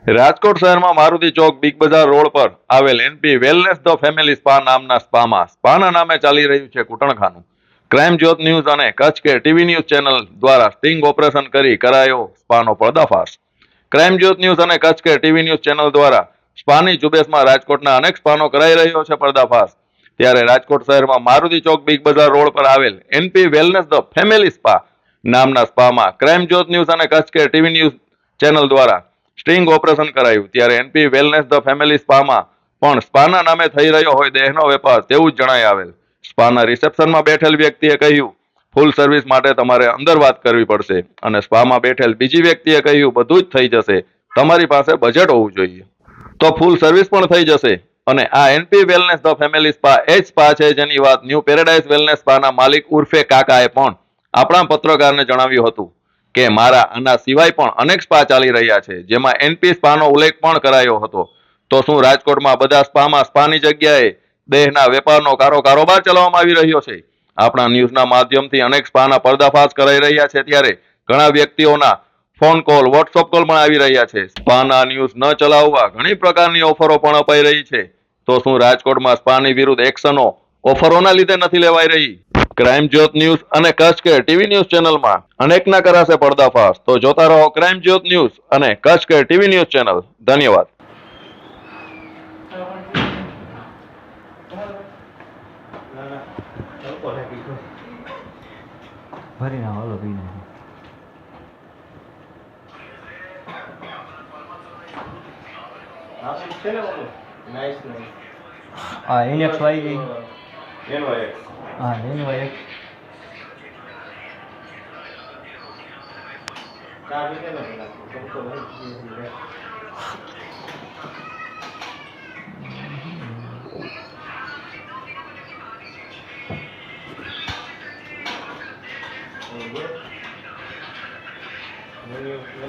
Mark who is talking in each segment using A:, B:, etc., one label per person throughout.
A: રાજકોટ શહેરમાં મારુતિ ચોક બિગ બજાર રોડ પર આવેલ NP wellness the family spa નામના સ્પામાં સ્પાના નામે ચાલી રહ્યું છે કૂટણખાનું. ક્રાઇમ જ્યોત ન્યૂઝ અને કચ્છ કે ટીવી ન્યૂઝ ચેનલ દ્વારા સ્ટિંગ ઓપરેશન કરી કરાયો સ્પાનો પર્દાફાશ. ક્રાઇમ જ્યોત ન્યૂઝ અને કચ્છ કે ટીવી ન્યૂઝ ચેનલ દ્વારા સ્પાની ઝુંબેશમાં રાજકોટના અનેક સ્પાનો કરાઈ રહ્યો છે પર્દાફાશ. ત્યારે રાજકોટ શહેરમાં મારુતિ ચોક બિગ બજાર રોડ પર આવેલ NP wellness the family spa નામના સ્પામાં ક્રાઇમ જ્યોત ન્યૂઝ અને કચ્છ કે ટીવી ન્યૂઝ ચેનલ દ્વારા સ્ટિંગ ઓપરેશન કરાયું. ત્યારે એનપી વેલનેસ ધ ફેમિલી સ્પામાં પણ સ્પાના નામે થઈ રહ્યો હોય દેહનો વેપાર તેવું જ જણાઈ આવેલ. સ્પાના રિસેપ્શનમાં બેઠેલ વ્યક્તિએ કહ્યું, ફૂલ સર્વિસ માટે તમારે અંદર વાત કરવી પડશે અને સ્પામાં બેઠેલ બીજી વ્યક્તિએ કહ્યું, બધું જ થઈ જશે, તમારી પાસે બજેટ હોવું જોઈએ તો ફૂલ સર્વિસ પણ થઈ જશે. અને આ NP wellness the family spa એ જ સ્પા છે જેની વાત ન્યૂ પેરેડાઇઝ વેલનેસ સ્પાના માલિક ઉર્ફે કાકાએ પણ આપણા પત્રકારને જણાવ્યું હતું કે મારા આના સિવાય પણ અનેક સ્પા ચાલી રહ્યા છે, જેમાં એનપી સ્પાનો ઉલ્લેખ પણ કરાયો હતો. તો શું રાજકોટમાં બધા સ્પામાં સ્પાની જગ્યાએ દેહના વેપારનો કારોબાર ચલાવવામાં આવી રહ્યો છે? આપણા ન્યૂઝના માધ્યમથી અનેક સ્પાના પર્દાફાશ કરાઈ રહ્યા છે, ત્યારે ઘણા વ્યક્તિઓના ફોન કોલ, વોટ્સઅપ કોલ પણ આવી રહ્યા છે. સ્પાના ન્યૂઝ ન ચલાવવા ઘણી પ્રકારની ઓફરો પણ અપાઈ રહી છે. તો શું રાજકોટમાં સ્પાની વિરુદ્ધ એક્શનો ઓફરોના લીધે નથી લેવાઈ રહી? ક્રાઇમ જ્યોત ન્યૂઝ અને કચ્છ કે ટીવી ન્યૂઝ ચેનલમાં અનેકના કરાશે પર્દાફાશ. તો જોતા રહો ક્રાઇમ જ્યોત ન્યૂઝ અને કચ્છ કે ટીવી ન્યૂઝ ચેનલ. ધન્યવાદ.
B: ભરી ના હાલો પી નાખી. હા ઇનેક્સ વાઈ ગઈ. હા NY1.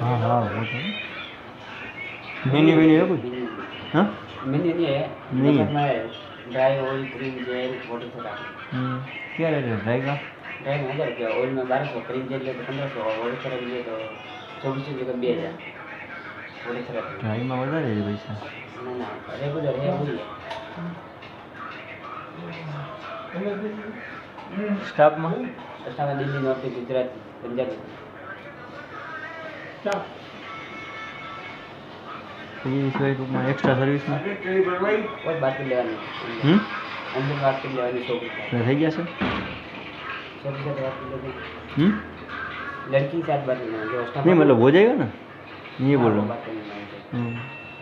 B: हाँ हाँ वो तो मिनी है कुछ? हाँ
C: मिनी नहीं है,
B: नहीं है।
C: में dry oil, cream gel, water soda.
B: क्या रेट है ड्राई का?
C: ड्राई में 1000 रुपया, ऑयल में 1200, क्रीम जेल ले तो 1500, वाटर सोडा लिए तो 2400 का 2000। वाटर सोडा
B: ड्राई में વધારે છે પૈસા.
C: ना रेगुलर है वही है।
B: સ્ટાફ માં
C: स्टाफ दिल्ली, नॉर्थ, गुजरात, पंजाबी।
B: ये सिवाय ટૂંકમાં એક્સ્ટ્રા સર્વિસ માં
C: और बात कर लेवानी अंदर बात कर लेवानी 100 रुपया
B: થઈ ગયા છે.
C: 100 रुपया बात कर लेते
B: हम्म
C: लड़की के साथ बात करना जो स्टाफ
B: नहीं मतलब हो जाएगा ना ये बोल रहा हूँ.
C: बात करना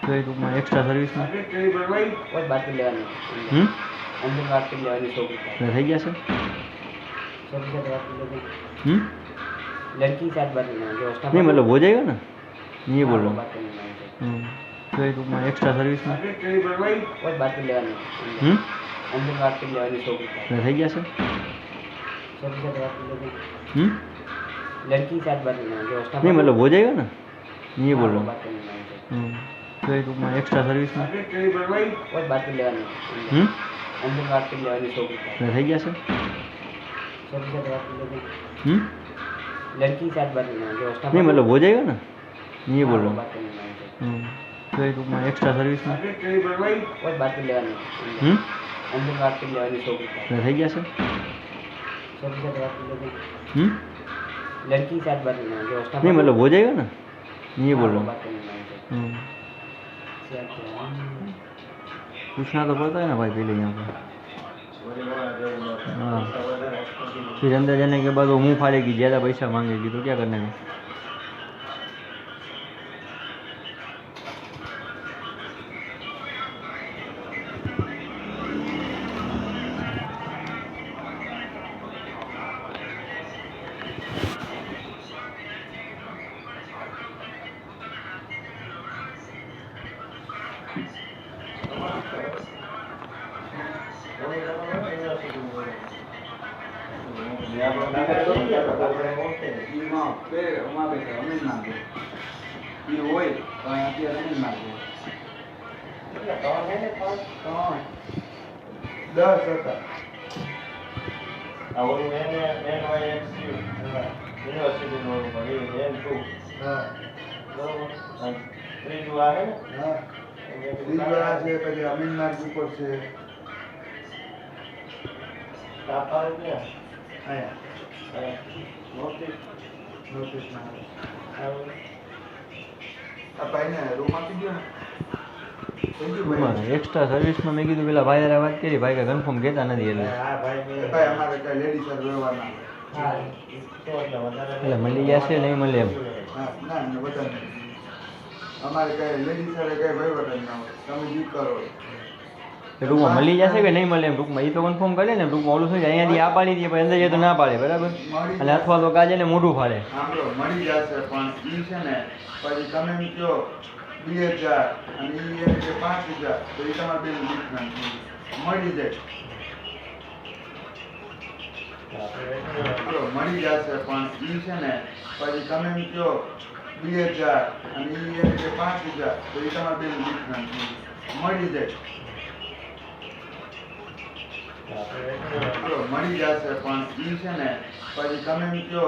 B: सिवाय ટૂંકમાં એક્સ્ટ્રા સર્વિસ में
C: और बात कर लेवानी अंदर बात कर लेवानी 100 रुपया
B: થઈ ગયા છે.
C: 100 रुपया बात कर लेते लड़की के साथ बात करना जो स्टाफ
B: नहीं मतलब हो जाएगा ना ये बोल रहा हूँ.
C: बात करना
B: सिवाय ટૂંકમાં એક્સ્ટ્રા સર્વિસ में
C: और बात कर लेवानी अंदर बात कर लेवानी 100 रुपया
B: થઈ ગયા છે.
C: 100 रुपया बात कर लेते लड़की के साथ बात करना जो स्टाफ
B: नहीं मतलब हो जाएगा ना ये बोल रहा हूँ.
C: बात करना
B: सिवाय ટૂંકમાં એક્સ્ટ્રા સર્વિસ में
C: और बात कर लेवानी अंदर बात कर लेवानी 100 रुपया
B: થઈ ગયા છે.
C: 100 रुपया बात कर लेते लड़की के साथ बात करना जो स्टाफ
B: नहीं मतलब हो जाएगा ना ये बोल रहा हूँ.
C: बात करना
B: सिवाय ટૂંકમાં એક્સ્ટ્રા સર્વિસ में
C: और बात कर लेवानी अंदर बात कर लेवानी 100 रुपया
B: થઈ ગયા છે.
C: 100 रुपया बात कर लेते लड़की के साथ बात करना जो स्टाफ
B: नहीं मतलब हो जाएगा ना ये बोल रहा हूँ.
C: बात करना
B: पूछना तो पड़ता है ना भाई पहले यहाँ पर. हाँ फिर अंदर जाने के बाद वो मुँह फाड़ेगी, ज़्यादा पैसा मांगेगी तो क्या करने का.
C: ત્રીજું આ હે ને
D: હા ત્રીજું આ છે પછી અમીનમાર્ગ ઉપર છે
C: કાપા ક્યાં
D: અહીંયા
C: નોટિસ
D: નોટિસમાં
C: આવું
D: આ ભાઈને રૂમ આપી દો ને થઈ ગયું ભાઈ
B: એક્સ્ટ્રા સર્વિસમાં મેં કીધું પેલા ભાઈ હારે વાત કરી ભાઈ કે કન્ફર્મ કહેતા નથી એટલે
C: આ ભાઈ
D: ભાઈ અમારે કઈ લેડીઝ વ્યવહાર ના હોય.
C: હા તો એટલે વધારે
B: એટલે મળી જશે નહીં મળે એમ
D: હા ના ના બધા નહીં. અમારે કઈ લેડીઝ સાથે કઈ વહીવટ જ ના હોય તમે જીત કરો
B: ટૂંકમાં મળી જશે કે નહીં મળે એમ ટૂંકમાં એ તો કન્ફર્મ કરે ને ટૂંકમાં ઓલું શું છે અહીંયાથી આ પાડી દે પછી અંદર જાય તો ના પાડે બરાબર અને અથવા તો કાજે ને મોઢું ફાડે
D: સાંભળો મળી જશે પણ ઈ છે ને પછી તમે એમ કહો 2000 અને ઈ એમ કે 5000 તો એ તમારે બેન ડિફરન્સ મળી જાય સાંભળો મળી જશે પણ ઈ છે ને પછી તમે એમ કહો 2000 અને ઈ એમ કે 5000 તો એ તમારે બેન ડિફરન્સ મળી જાય મળી જશે પણ ઈ છે ને પછી તમે એમ કહો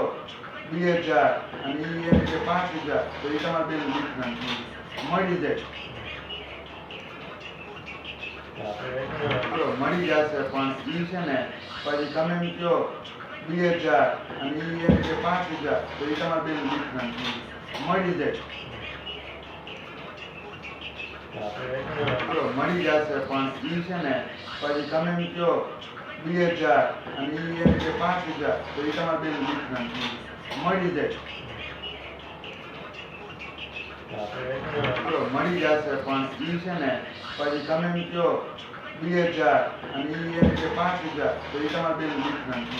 D: 2000 અને ઈ એમ કે 5000 તો એ તમારે બેન ડિફરન્સ મળી જાય મળી જશે પણ ઈ છે ને પછી તમે એમ કહો 2000 અને ઈ એમ કે 5000 તો એ તમારે બેન ડિફરન્સ મળી જાય મળી જશે પણ ઈ છે ને પછી તમે એમ કહો 2000 અને ઈ એમ કે 5000 તો એ તમારે બેન ડિફરન્સ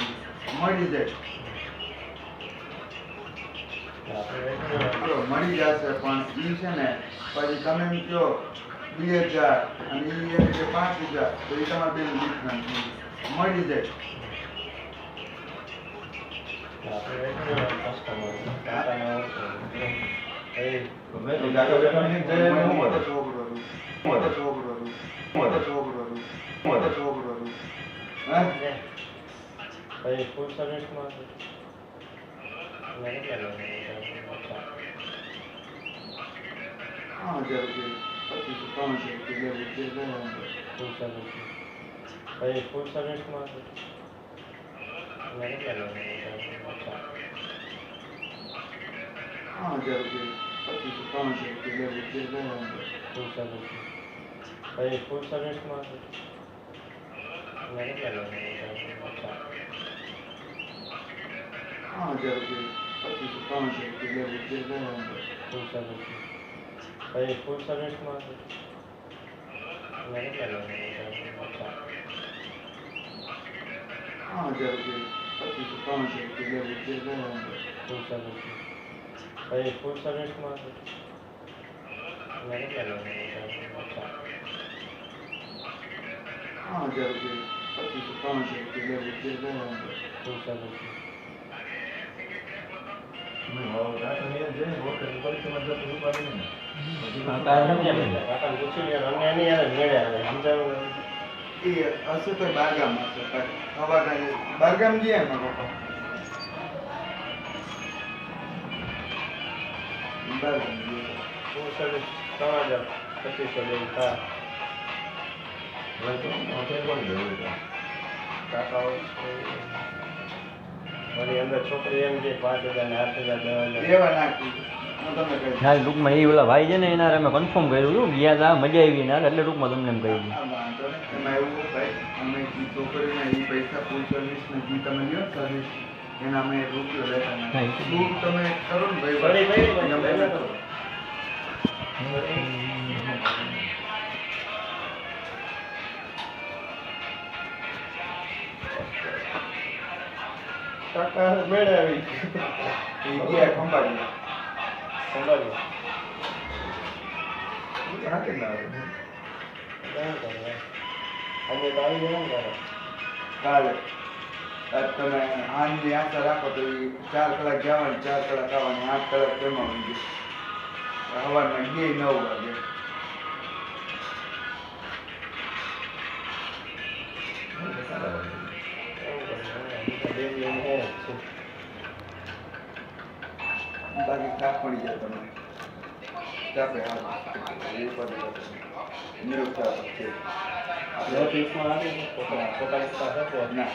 D: મળી જાય મળી જશે પણ ઈ છે ને પછી તમે એમ કહો 2000 અને ઈ એમ કે 5000 તો એ તમારે બેન ડિફરન્સ મળી જાય મળી જશે પણ ઈ છે ને પછી તમે એમ કહો 2000 અને ઈ એમ કે 5000 તો એ તમારે બેન ડિફરન્સ મળી જાય
C: ફૂલ સર્વિસમાં ફૂલ સર્વિસમાં ફૂલ સર્વિસમાં ફૂલ સર્વિસમાં ફૂલ સર્વિસમાં
D: એ હશે તો બારગામ હશે હવા બારગામ ગયા ને પપ્પા બારગામ ગયા
C: ફૂલ સર્વિસ 3225 જેવું થાય મારી અંદર છોકરી એમ કે 5000 ને 8000 10,000
D: એવા નાખી હું તમને કહી
B: હા ટૂંકમાં એ ઓલા ભાઈ છે ને એના અમે કન્ફર્મ કર્યું હતું ગયા હતા મજા આવી ના એટલે ટૂંકમાં તમને એમ કહી દીધું
D: વાંધો નહીં એમાં એવું ભાઈ અમે જે છોકરીને એ પૈસા ફૂલ સર્વિસ ને જે તમે લ્યો સર્વિસ એના અમે રૂપિયો લેતા
B: હા,
D: નથી
B: એ તો
D: શું તમે કરો ને ભાઈ
C: ફરી ફરી
D: ગમે તે કરો.
C: કાકા મેળે આવી
D: એ ગયા ખંભાળી
C: સંભાળી
D: હાથે ના આવે.
C: શું કરે આજે તો આવી ગયા ને તારે
D: કાલે આજ તમે આની આશા રાખો તો એ 4 કલાક જવાની 4 કલાક આવવાની 8 કલાક તેમાં વહી જાય સવારના 9 વાગે બાકી કાપ પડી જાય તમને સ્ટાફે હારું એ બધું નિરુત્સાહ છે
E: નોટિસમાં આવી છે પોતાની પાસે હતો
D: ના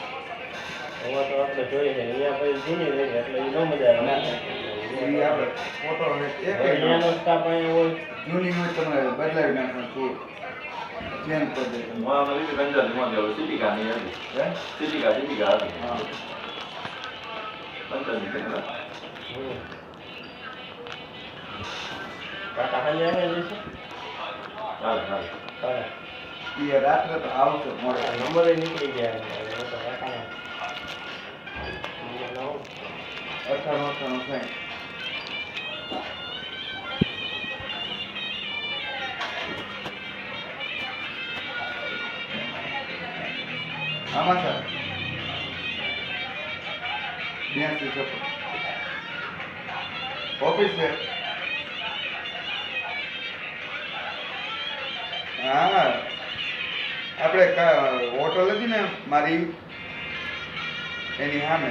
E: એમાં તો આપણે જોઈએ છે અહીંયા પછી જૂની રહી એટલે એ ન મજા આવે
D: એ આપણે ફોટો એક
E: અહીંયાનો સ્ટાફ અહીંયા હોય
D: જૂની હોય તમારે બદલાવી નાખવાનું થોડું ચેન્જ કરી દે તમે. હે? હા
E: કાકા ખાલી આવે જશે
D: એ રાત્રે તો આવશે મોડે
E: નંબર નીકળી ગયા હવે તો કાકાને
D: 98 60 આમાં સર 82 56 ઓફિસ છે હા આપણે હોટલ હતી ને મારી એની સામે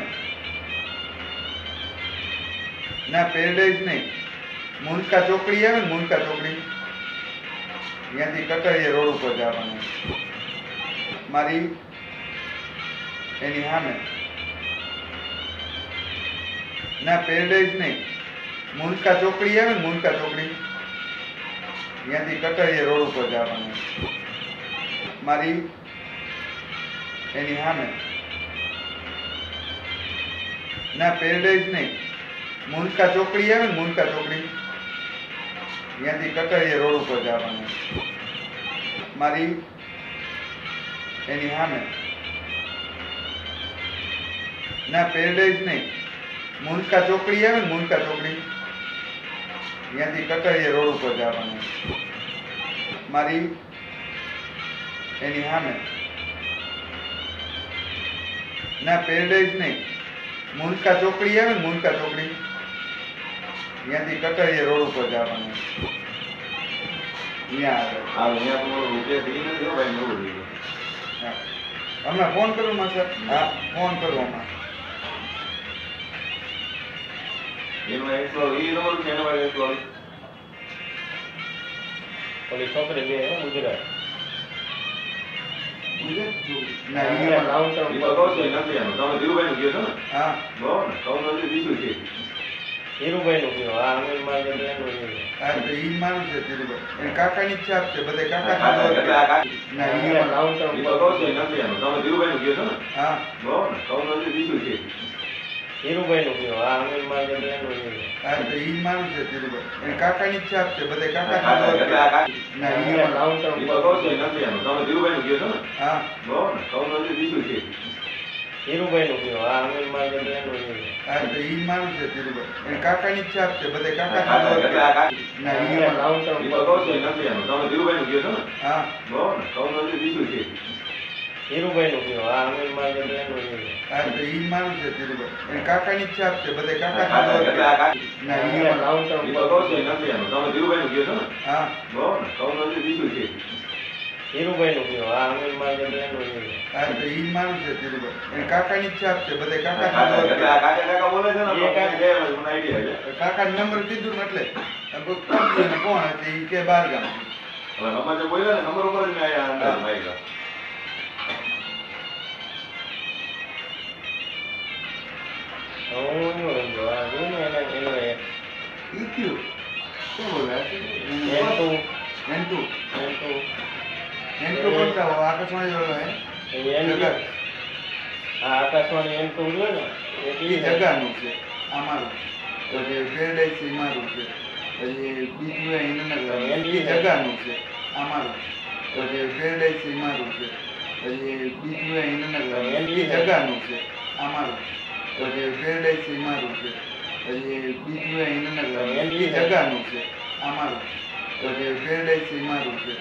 D: ના પેરેડાઇઝ નહીં મુનકા ચોકડી આવે ને મુનકા ચોકડી ત્યાંથી કટરીયા રોડ ઉપર જવાનું મારી એની સામે ના પેરેડાઇઝ નહીં મુનકા ચોકડી આવે ને મુનકા ચોકડી ત્યાંથી કટરીયા રોડ ઉપર જવાનું મારી એની સામે ના પેરેડાઇઝ નહીં મુનકા ચોકડી આવે ને મુનકા ચોકડી ત્યાંથી કટરીયા રોડ ઉપર જવાનું મારી એની સામે ના પેરેડાઇઝ નહીં મુનકા ચોકડી આવે ને મુનકા ચોકડી ત્યાંથી કટરીયા રોડ ઉપર જવાનું મારી એની સામે ના પેરેડાઇઝ નહીં મુનકા ચોકડી આવે ને મુનકા ચોકડી ત્યાંથી કટરીયા રોડ ઉપર જવાનું હમણાં ફોન કરું માં સર હા ફોન કરું હમણાં
E: ઓલી છોકરી બે હે ગુજરાત
D: ના હા
E: ધીરુભાઈ નું કયો આ અમીરમાં જે એનું
D: હા તો ઈ મારું છે ધીરુભાઈ એને કાકાની ઈચ્છા આપશે બધે કાકા ના ઈ
E: લાઉન્ડ
D: હા
E: ધીરુભાઈ નું કયો આ અમીરમાં જે એનું
D: હા તો ઈ મારું છે ધીરુભાઈ એને કાકાની ઈચ્છા આપશે બધે કાકા ના ઈ
E: લાઉન્ડ
D: હા
E: ધીરુભાઈ નું કયો આ અમીરમાં જે એનું
D: હા તો ઈ મારું છે ધીરુભાઈ એને કાકાની ઈચ્છા આપશે બધે કાકા ના ઈ
E: લાઉન્ડ
D: હા
E: ધીરુભાઈ નું કયો આ અમીરમાં જે એનું
D: હા તો ઈ મારું છે ધીરુભાઈ એને કાકાની ઈચ્છા આપશે બધે કાકા ના ઈ
E: લાઉન્ડ
D: હા
E: ધીરુભાઈ નું કયો આ અમીરમાં જે એનું
D: હા તો ઈ મારું છે ધીરુભાઈ એને કાકાની ઈચ્છા આપશે બધે કાકા કાકા નંબર કીધું ને એટલે કોણ એટલે ઈ કે 12 ગામ
E: હું સમજો આ જોઈને એનું
D: ઈ કયું શું બોલે
E: એન્ટુ
D: એન્ટુ કરતા હો આકાશવાણી વાળો હે
E: એનું આ આકાશવાણી એન્ટુ રહ્યો ને
D: ઈ જગાનું છે અમારું પછી પેરેડાઇઝ છે ઈ મારું છે પછી બીજું હિંદનગર ઈ જગાનું છે અમારું પછી પેરેડાઇઝ છે ઈ મારું છે પછી બીજું હિંદનગર ઈ જગાનું છે અમારું પછી પેરેડાઇઝ છે ઈ મારું છે પછી બીજું હિંદનગર ઈ જગાનું છે અમારું પછી પેરેડાઇઝ છે ઈ મારું છે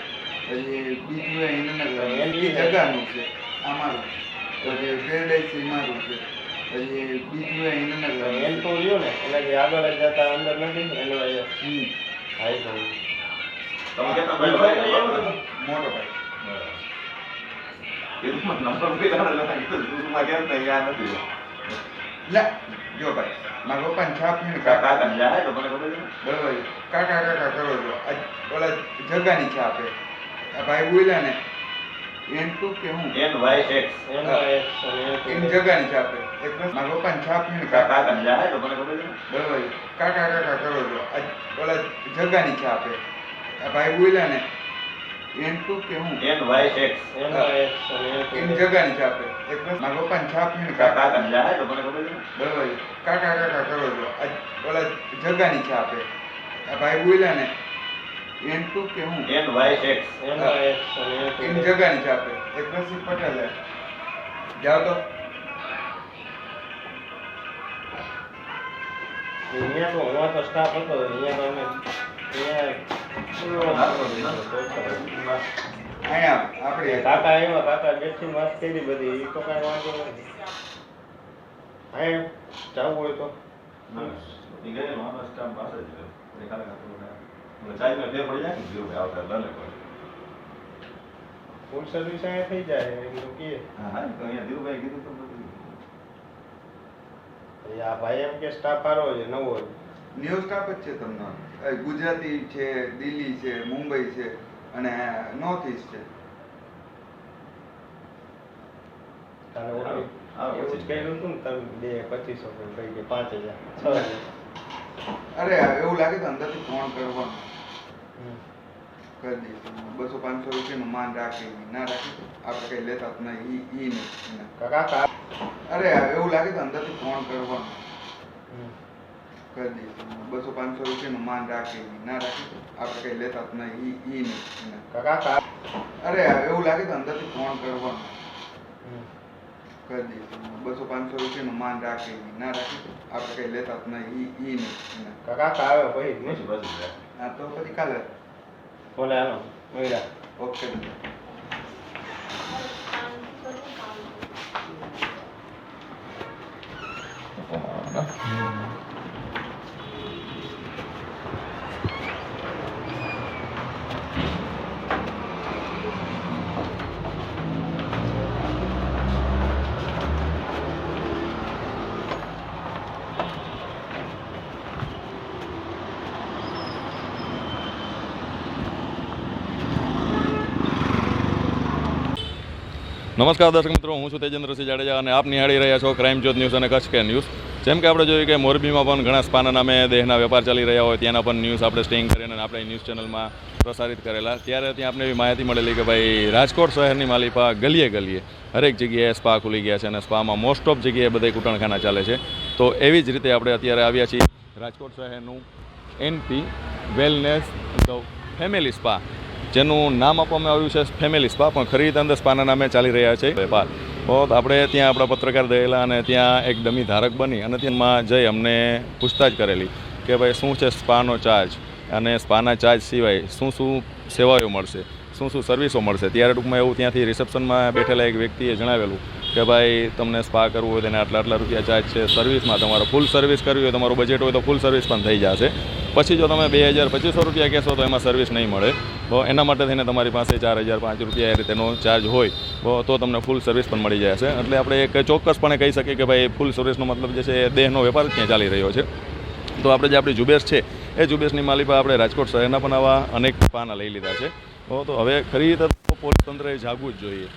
D: પછી બીજું હિંદનગર ઈ જગાનું છે અમારું પછી પેરેડાઇઝ છે ઈ મારું છે પછી બીજું હિંદનગર
E: એન્ટુ રહ્યો ને એટલે જે આગળ જ જતા અંદર નથી એનો હાઈ તો
D: મોટો ભાઈ ના જો ભાઈ મારા પપ્પાને છાપ ને કાકા બરાબર કાકા કાકા કરો છો આ ઓલા જગાની છાપ હે આ ભાઈ બોલ્યા ને N2 કે હું
E: NYX
D: એમ જગાની છાપ હે એક મારા પપ્પાને છાપ ને કાકા બરાબર કાકા કાકા કરો છો આ ઓલા જગાની છાપ હે આ ભાઈ બોલ્યા ને N2 કે હું
E: NYX
D: એમ જગાની છાપ હે એક મારા પપ્પાને છાપ ને કાકા બરાબર કાકા કાકા કરો છો આ ઓલા જગાની છાપ હે આ ભાઈ બોલ્યા ને N2 કે હું
E: NYX
D: એમ જગાની છાપ હે એક નસીબ પટેલ હે જાઓ તો
E: અહીંયા તો હું તો સ્ટાફ હતો અહીંયા તો અમે
D: અહીંયા આપણે
E: કાકા આવ્યા કાકા બેઠી વાત કરી બધી એ તો કાંઈ વાંધો નથી અહીંયા જવું હોય તો ફૂલ સર્વિસ અહીંયા થઈ જાય એમ તો કહીએ આ ભાઈ એમ કે સ્ટાફ સારો છે નવો છે
D: ન્યૂ સ્ટાફ જ છે તમને ગુજરાતી છે દિલ્હી છે મુંબઈ છે અને નોર્થ ઈસ્ટ છે
E: તારે ઓલું એવું જ કર્યું હતું ને તમે 2,2500 કઈ કે 5,000 6,000
D: અરે એવું લાગે તો અંદરથી ફોન કરવાનો કરી દઈશું 200-500 રૂપિયાનું માન રાખી ના રાખી તો આપણે કઈ લેતા જ નહીં ઈ નહીં
E: કાકા
D: અરે એવું લાગે તો અંદરથી ફોન કરવાનો કરી દઈશું 200-500 રૂપિયાનું માન રાખી ના રાખી તો આપણે કઈ લેતા જ નહીં ઈ નહીં
E: કાકા
D: અરે એવું લાગે તો અંદરથી ફોન કરવાનો કરી દઈશું 200-500 રૂપિયાનું માન રાખી ના રાખી તો આપણે કઈ લેતા જ નહીં ઈ નહીં
E: કાકા આવે પછી
D: હા તો પછી કાલે
E: બોલે હાલો મળ્યા
D: ઓકે
A: નમસ્કાર દર્શક મિત્રો, હું છું તેજેન્દ્રસિંહ જાડેજા અને આપ નિહાળી રહ્યા છો ક્રાઇમ જ્યોત ન્યૂઝ અને કચ્છ કે ન્યૂઝ. જેમ કે આપણે જોયું કે મોરબીમાં પણ ઘણા સ્પાના નામે દેહના વેપાર ચાલી રહ્યા હોય ત્યાંના પણ ન્યૂઝ આપણે સ્ટિંગ કરીને આપણે ન્યૂઝ ચેનલમાં પ્રસારિત કરેલા. ત્યારે ત્યાં આપણે એવી માહિતી મળેલી કે ભાઈ રાજકોટ શહેરની માલિપા ગલીએ ગલીએ હરેક જગ્યાએ સ્પા ખુલી ગયા છે અને સ્પામાં મોસ્ટ ઓફ જગ્યાએ બધે કૂટણખાના ચાલે છે. તો એવી જ રીતે આપણે અત્યારે આવ્યા છીએ રાજકોટ શહેરનું NP wellness the family spa, જેનું નામ આપવામાં આવ્યું છે ફેમિલી સ્પા, પણ ખરી રીતે અંદર સ્પાના નામે ચાલી રહ્યા છે વેપાર. તો આપણે ત્યાં આપણા પત્રકાર ગયેલા અને ત્યાં એક ડમી ધારક બની અને ત્યાંમાં જઈ અમને પૂછતાછ કરેલી કે ભાઈ શું છે સ્પાનો ચાર્જ અને સ્પાના ચાર્જ સિવાય શું શું સેવાઓ મળશે, શું શું સર્વિસો મળશે. ત્યારે ટૂંકમાં એવું ત્યાંથી રિસેપ્શનમાં બેઠેલા એક વ્યક્તિએ જણાવેલું કે ભાઈ તમને સ્પા કરવું હોય તેને આટલા રૂપિયા ચાર્જ છે. સર્વિસમાં તમારે ફૂલ સર્વિસ કરવી હોય, તમારું બજેટ હોય તો ફૂલ સર્વિસ પણ થઈ જશે. પછી જો તમે 2,000-2,500 રૂપિયા કહેશો તો એમાં સર્વિસ નહીં મળે. તો એના માટે થઈને તમારી પાસે 4,000-5,000 રૂપિયા એ રીતેનો ચાર્જ હોય તો તમને ફૂલ સર્વિસ પણ મળી જશે. એટલે આપણે એક ચોક્કસપણે કહી શકીએ કે ભાઈ ફૂલ સર્વિસનો મતલબ જે છે એ દેહનો વેપાર જ ત્યાં ચાલી રહ્યો છે. તો આપણે જે આપણી ઝુંબેશ છે એ ઝુંબેશની માલિપા આપણે રાજકોટ શહેરના પણ આવા અનેક સ્પાના લઈ લીધા છે. તો હવે ખરી રીતે પોલીસ તંત્રએ જાગવું જ જોઈએ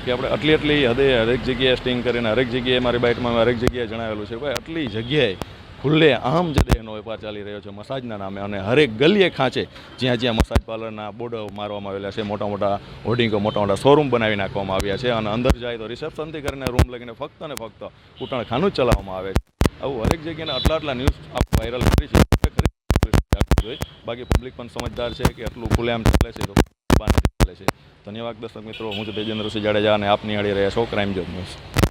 A: કે આપણે આટલી હદે હરેક જગ્યાએ સ્ટિંગ કરીને હરેક જગ્યાએ મારી બાઇટમાં હરેક જગ્યાએ જણાવેલું છે ભાઈ આટલી જગ્યાએ ખુલ્લે આમ જે દેહનો વેપાર ચાલી રહ્યો છે મસાજના નામે, અને હરેક ગલીએ ખાંચે જ્યાં જ્યાં મસાજ પાર્લરના બોર્ડ મારવામાં આવેલા છે, મોટા મોટા હોર્ડિંગો, મોટા મોટા શોરૂમ બનાવી નાખવામાં આવ્યા છે, અને અંદર જાય તો રિસેપ્શનથી કરીને રૂમ લગીને ફક્ત ને ફક્ત કૂટણખાનું જ ચલાવવામાં આવે છે. આવું હરેક જગ્યાને આટલા ન્યૂઝ આપણે વાયરલ કરી છે. બાકી પબ્લિક પણ સમજદાર છે કે આટલું ખુલ્લેઆમ ચાલે છે તો ચાલે છે. ધન્યવાદ દર્શક મિત્રો, હું છું તેજેન્દ્રસિંહ જાડેજા અને આપ નિહાળી રહ્યા છો ક્રાઇમ જ્યોત ન્યૂઝ.